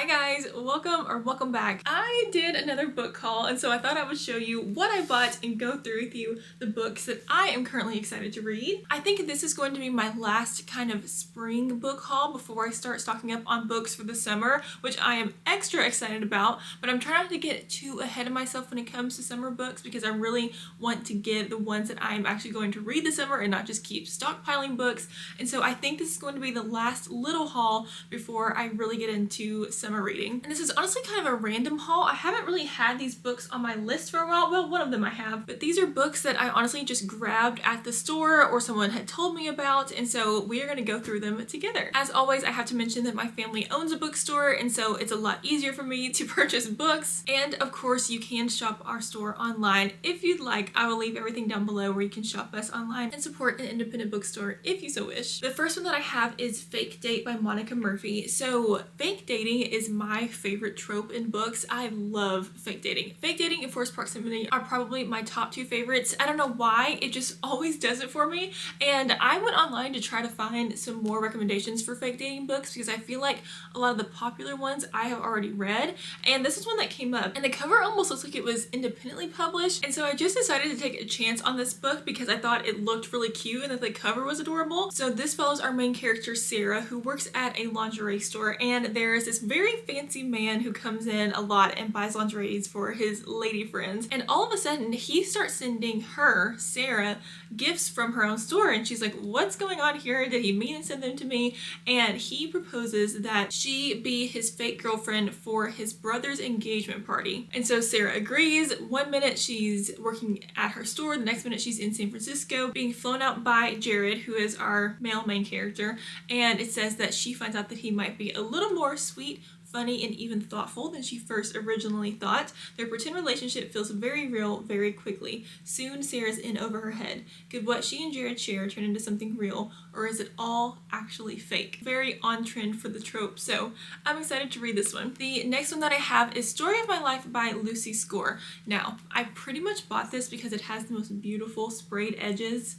Hi guys, welcome back. I did another book haul, and so I thought I would show you what I bought and go through with you the books that I am currently excited to read. I think this is going to be my last kind of spring book haul before I start stocking up on books for the summer, which I am extra excited about, but I'm trying not to get too ahead of myself when it comes to summer books because I really want to get the ones that I am actually going to read this summer and not just keep stockpiling books. And so I think this is going to be the last little haul before I really get into summer reading. And this is honestly kind of a random haul. I haven't really had these books on my list for a while. Well, one of them I have, but these are books that I honestly just grabbed at the store or someone had told me about, and so we are going to go through them together. As always, I have to mention that my family owns a bookstore, and so it's a lot easier for me to purchase books. And of course, you can shop our store online if you'd like. I will leave everything down below where you can shop us online and support an independent bookstore if you so wish. The first one that I have is Fake Date by Monica Murphy. So fake dating is my favorite trope in books. I love fake dating. Fake dating and forced proximity are probably my top two favorites. I don't know why, it just always does it for me. And I went online to try to find some more recommendations for fake dating books because I feel like a lot of the popular ones I have already read, and this is one that came up, and the cover almost looks like it was independently published, and so I just decided to take a chance on this book because I thought it looked really cute and that the cover was adorable. So this follows our main character Sarah, who works at a lingerie store, and there's this very fancy man who comes in a lot and buys lingeries for his lady friends, and all of a sudden he starts sending her, Sarah, gifts from her own store, and she's like, what's going on here? Did he mean to send them to me? And he proposes that she be his fake girlfriend for his brother's engagement party. And so Sarah agrees. One minute she's working at her store, the next minute she's in San Francisco being flown out by Jared, who is our male main character, and it says that she finds out that he might be a little more sweet, funny, and even thoughtful than she first originally thought. Their pretend relationship feels very real very quickly. Soon Sarah's in over her head. Could what she and Jared share turn into something real, or is it all actually fake? Very on trend for the trope, so I'm excited to read this one. The next one that I have is Story of My Life by Lucy Score. Now, I pretty much bought this because it has the most beautiful sprayed edges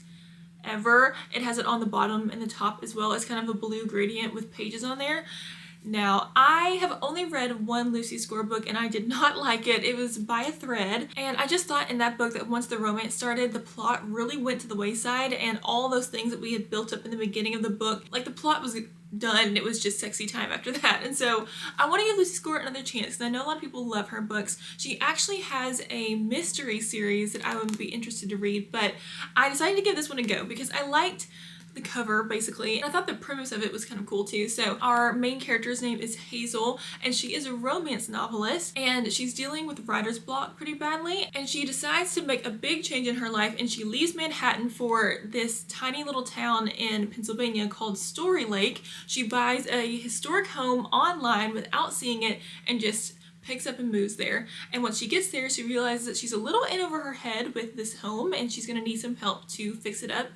ever. It has it on the bottom and the top as well as kind of a blue gradient with pages on there. Now, I have only read one Lucy Score book and I did not like it. It was by a thread, and I just thought in that book that once the romance started, the plot really went to the wayside, and all those things that we had built up in the beginning of the book, like the plot was done and it was just sexy time after that. And so I want to give Lucy Score another chance because I know a lot of people love her books. She actually has a mystery series that I would be interested to read, but I decided to give this one a go because I liked the cover basically, and I thought the premise of it was kind of cool too. So our main character's name is Hazel, and she is a romance novelist, and she's dealing with writer's block pretty badly, and she decides to make a big change in her life, and she leaves Manhattan for this tiny little town in Pennsylvania called Story Lake. She buys a historic home online without seeing it and just picks up and moves there. And once she gets there, she realizes that she's a little in over her head with this home and she's gonna need some help to fix it up.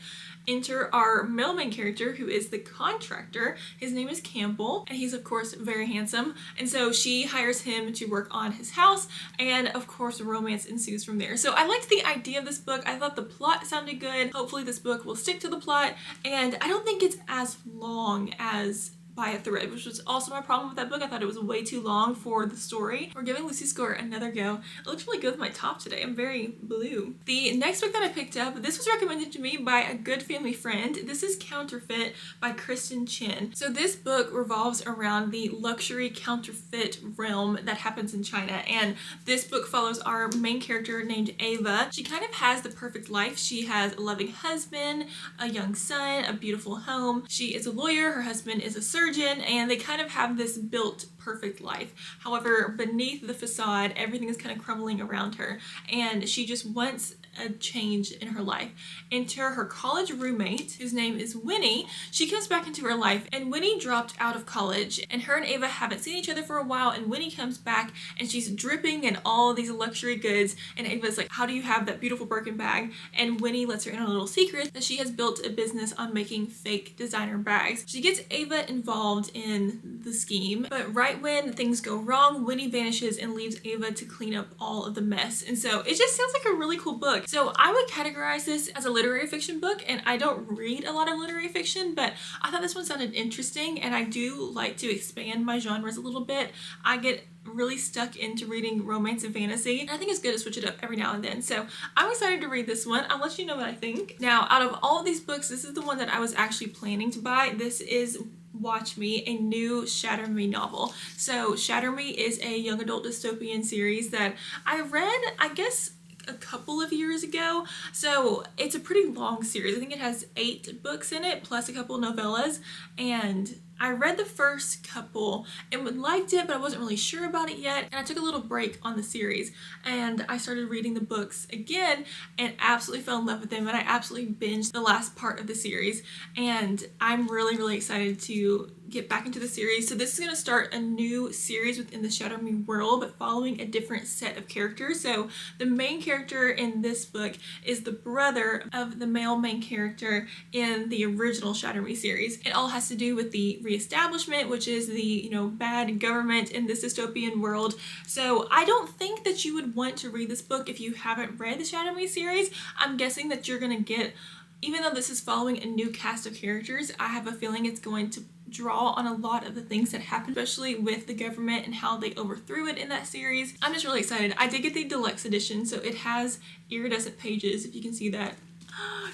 Enter our male main character, who is the contractor. His name is Campbell, and he's of course very handsome, and so she hires him to work on his house, and of course romance ensues from there. So I liked the idea of this book. I thought the plot sounded good. Hopefully this book will stick to the plot, and I don't think it's as long as By a Thread, which was also my problem with that book. I thought it was way too long for the story. We're giving Lucy Score another go. It looks really good with my top today. I'm very blue. The next book that I picked up, this was recommended to me by a good family friend. This is Counterfeit by Kristen Chen. So this book revolves around the luxury counterfeit realm that happens in China, and this book follows our main character named Ava. She kind of has the perfect life. She has a loving husband, a young son, a beautiful home. She is a lawyer, her husband is a surgeon, and they kind of have this built perfect life. However, beneath the facade, everything is kind of crumbling around her, and she just wants a change in her life. Enter her college roommate, whose name is Winnie. She comes back into her life, and Winnie dropped out of college, and her and Ava haven't seen each other for a while, and Winnie comes back and she's dripping in all these luxury goods, and Ava's like, how do you have that beautiful Birkin bag? And Winnie lets her in a little secret that she has built a business on making fake designer bags. She gets Ava involved in the scheme, but right when things go wrong, Winnie vanishes and leaves Ava to clean up all of the mess. And so it just sounds like a really cool book. book. So I would categorize this as a literary fiction book, and I don't read a lot of literary fiction, but I thought this one sounded interesting, and I do like to expand my genres a little bit. I get really stuck into reading romance and fantasy, and I think it's good to switch it up every now and then. So I'm excited to read this one. I'll let you know what I think. Now, out of all of these books, this is the one that I was actually planning to buy. This is Watch Me, a new Shatter Me novel. So Shatter Me is a young adult dystopian series that I read, I guess, a couple of years ago. So it's a pretty long series. I think it has 8 books in it plus a couple novellas, and I read the first couple and liked it, but I wasn't really sure about it yet. And I took a little break on the series and I started reading the books again and absolutely fell in love with them. And I absolutely binged the last part of the series. And I'm really, really excited to get back into the series. So this is going to start a new series within the Shatter Me world, but following a different set of characters. So the main character in this book is the brother of the male main character in the original Shatter Me series. It all has to do with the reestablishment, which is the, you know, bad government in this dystopian world. So I don't think that you would want to read this book if you haven't read the Shatter Me series. I'm guessing that you're gonna get, even though this is following a new cast of characters, I have a feeling it's going to draw on a lot of the things that happened, especially with the government and how they overthrew it in that series. I'm just really excited. I did get the deluxe edition, so it has iridescent pages, if you can see that.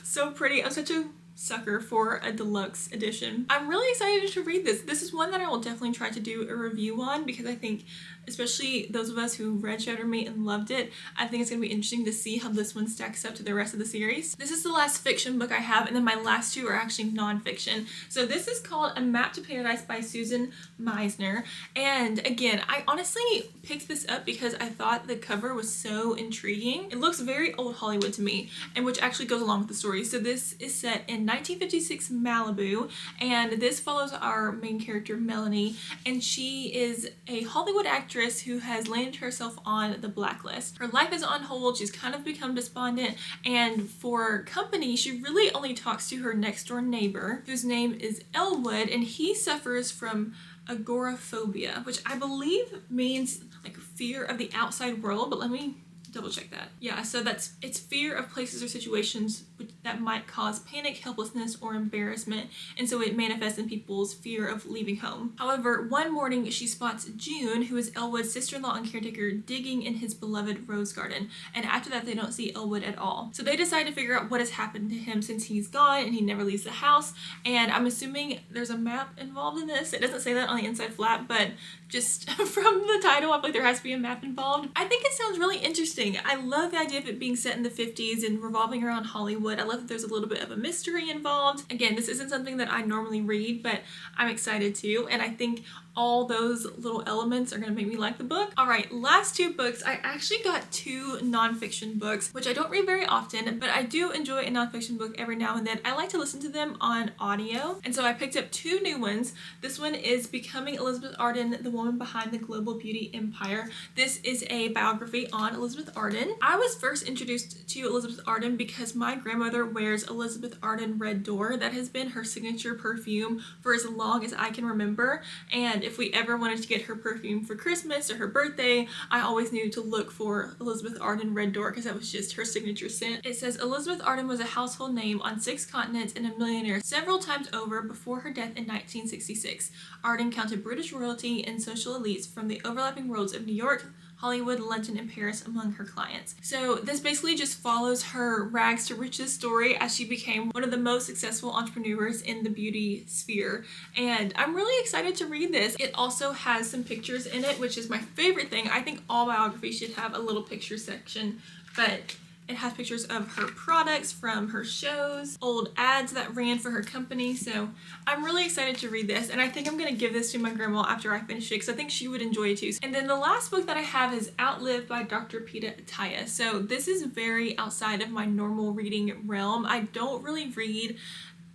So pretty. I'm such a sucker for a deluxe edition. I'm really excited to read this. This is one that I will definitely try to do a review on, because I think, especially those of us who read Shatter Me and loved it, I think it's going to be interesting to see how this one stacks up to the rest of the series. This is the last fiction book I have, and then my last 2 are actually nonfiction. So this is called A Map to Paradise by Susan Meisner. And again, I honestly picked this up because I thought the cover was so intriguing. It looks very old Hollywood to me, and which actually goes along with the story. So this is set in 1956 Malibu, and this follows our main character Melanie, and she is a Hollywood actress who has landed herself on the blacklist. Her life is on hold, she's kind of become despondent, and for company she really only talks to her next door neighbor, whose name is Elwood, and he suffers from agoraphobia, which I believe means like fear of the outside world, but let me double check that. Yeah, so it's fear of places or situations that might cause panic, helplessness, or embarrassment, and so it manifests in people's fear of leaving home. However, one morning she spots June, who is Elwood's sister-in-law and caretaker, digging in his beloved rose garden, and after that they don't see Elwood at all. So they decide to figure out what has happened to him since he's gone and he never leaves the house, and I'm assuming there's a map involved in this. It doesn't say that on the inside flap, but just from the title I feel like there has to be a map involved. I think it sounds really interesting. I love the idea of it being set in the 50s and revolving around Hollywood. I love that there's a little bit of a mystery involved. Again, this isn't something that I normally read, but I'm excited to, and I think all those little elements are going to make me like the book. All right, last 2 books. I actually got 2 nonfiction books, which I don't read very often, but I do enjoy a nonfiction book every now and then. I like to listen to them on audio, and so I picked up 2 new ones. This one is Becoming Elizabeth Arden, the Woman Behind the Global Beauty Empire. This is a biography on Elizabeth Arden. I was first introduced to Elizabeth Arden because my grandmother wears Elizabeth Arden Red Door. That has been her signature perfume for as long as I can remember, and if we ever wanted to get her perfume for Christmas or her birthday, I always knew to look for Elizabeth Arden Red Door because that was just her signature scent. It says Elizabeth Arden was a household name on 6 continents and a millionaire several times over before her death in 1966. Arden counted British royalty and social elites from the overlapping worlds of New York, Hollywood, London, and Paris among her clients. So this basically just follows her rags to riches story as she became one of the most successful entrepreneurs in the beauty sphere. And I'm really excited to read this. It also has some pictures in it, which is my favorite thing. I think all biographies should have a little picture section, but it has pictures of her products from her shows, old ads that ran for her company. So I'm really excited to read this, and I think I'm going to give this to my grandma after I finish it because I think she would enjoy it too. And then the last book that I have is Outlived by Dr. Peta Attia. So this is very outside of my normal reading realm. I don't really read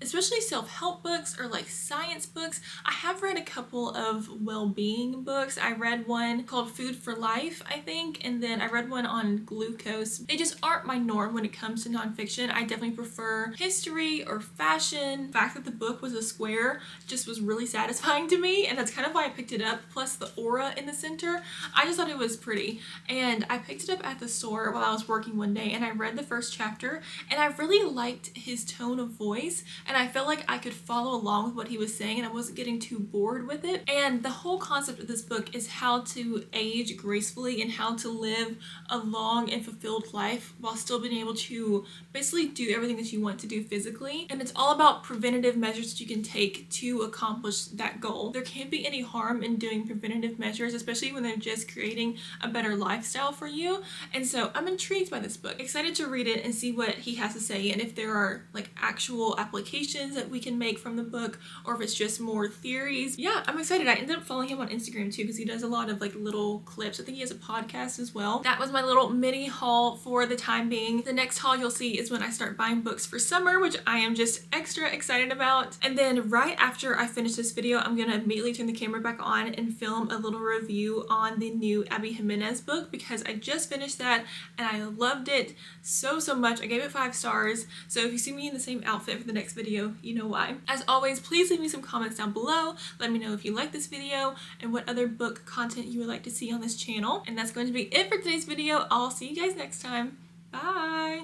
especially self-help books or like science books. I have read a couple of well-being books. I read one called Food for Life, I think, and then I read one on glucose. They just aren't my norm when it comes to nonfiction. I definitely prefer history or fashion. The fact that the book was a square just was really satisfying to me, and that's kind of why I picked it up, plus the aura in the center. I just thought it was pretty, and I picked it up at the store while I was working one day, and I read the first chapter, and I really liked his tone of voice, and I felt like I could follow along with what he was saying, and I wasn't getting too bored with it. And the whole concept of this book is how to age gracefully and how to live a long and fulfilled life while still being able to basically do everything that you want to do physically. And it's all about preventative measures that you can take to accomplish that goal. There can't be any harm in doing preventative measures, especially when they're just creating a better lifestyle for you. And so I'm intrigued by this book, excited to read it and see what he has to say, and if there are like actual applications that we can make from the book, or if it's just more theories. Yeah, I'm excited. I ended up following him on Instagram too, because he does a lot of like little clips. I think he has a podcast as well. That was my little mini haul for the time being. The next haul you'll see is when I start buying books for summer, which I am just extra excited about. And then right after I finish this video, I'm gonna immediately turn the camera back on and film a little review on the new Abby Jimenez book, because I just finished that and I loved it so much. I gave it 5 stars. So if you see me in the same outfit for the next video, you know why. As always, please leave me some comments down below. Let me know if you like this video and what other book content you would like to see on this channel. And that's going to be it for today's video. I'll see you guys next time. Bye!